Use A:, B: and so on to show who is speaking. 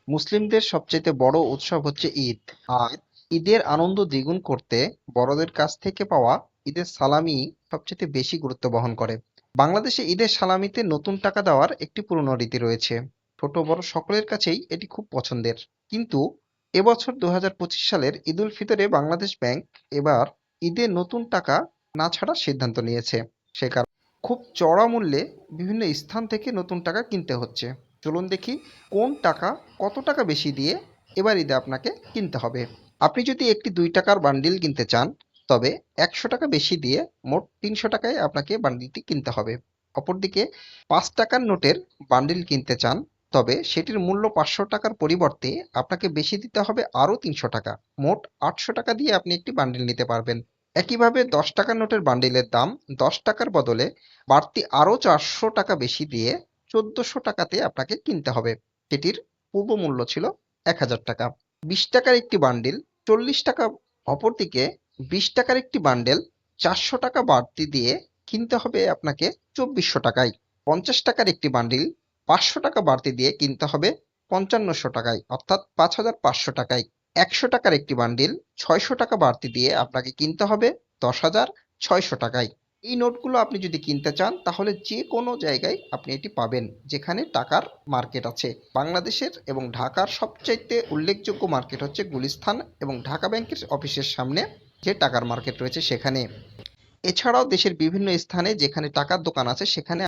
A: মুসলিমদের সবচেয়ে বড় উৎসব হচ্ছে ঈদ। আর ঈদের আনন্দ দ্বিগুণ করতে বড়দের কাছ থেকে পাওয়া ঈদের সালামি সবচেয়ে বেশি গুরুত্ব বহন করে। বাংলাদেশে ঈদের সালামিতে নতুন টাকা দেওয়ার একটি পুরনো রীতি রয়েছে। ছোট বড় সকলের কাছেই এটি খুব পছন্দের। কিন্তু এবছর 2025 সালের ঈদ উল ফিতরে বাংলাদেশ ব্যাংক এবার ঈদে নতুন টাকা না ছাড়ার সিদ্ধান্ত নিয়েছে। সে কারণে খুব চড়া মূল্যে বিভিন্ন স্থান থেকে নতুন টাকা কিনতে হচ্ছে। চলুন দেখি কোন টাকা কত টাকা বেশি দিয়ে এবার ঈদে আপনাকে কিনতে হবে। আপনি যদি একটি 2 টাকার বান্ডিল কিনতে চান, তবে 100 টাকা বেশি দিয়ে মোট 300 টাকায় আপনাকে বান্ডিলটি কিনতে হবে। অপরদিকে 5 টাকার নোটের বান্ডিল কিনতে চান, তবে সেটির মূল্য 500 টাকার পরিবর্তে আপনাকে বেশি দিতে হবে আরও 300 টাকা। মোট 800 টাকা দিয়ে আপনি একটি বান্ডিল নিতে পারবেন। একইভাবে 10 টাকার নোটের বান্ডিলের দাম 10 টাকার বদলে বাড়তি আরও 400 টাকা বেশি দিয়ে 1400 টাকাতে আপনাকে কিনতে হবে। সেটির পূর্ব মূল্য ছিল 1000 টাকা। 20 টাকার একটি বান্ডিল 40 টাকা। অপরদিকে 20 টাকার একটি বান্ডেল 400 টাকা বাড়তি দিয়ে কিনতে হবে আপনাকে 2400 টাকায়। 50 টাকার একটি বান্ডিল 500 টাকা বাড়তি দিয়ে কিনতে হবে 5500 টাকায়, অর্থাৎ 5500 টাকায়। 100 টাকার একটি বান্ডিল 600 টাকা বাড়তি দিয়ে আপনাকে কিনতে হবে 10,600 টাকায়। এই নোটগুলো আপনি যদি কিনতে চান তাহলে যে কোনো জায়গায় আপনি এটি পাবেন যেখানে টাকার মার্কেট আছে। বাংলাদেশের এবং ঢাকার সবচাইতে উল্লেখযোগ্য মার্কেট হচ্ছে গুলিস্তান এবং ঢাকা ব্যাংকের অফিসের সামনে যে টাকার মার্কেট রয়েছে সেখানে। এছাড়াও দেশের বিভিন্ন স্থানে যেখানে টাকার দোকান আছে সেখানে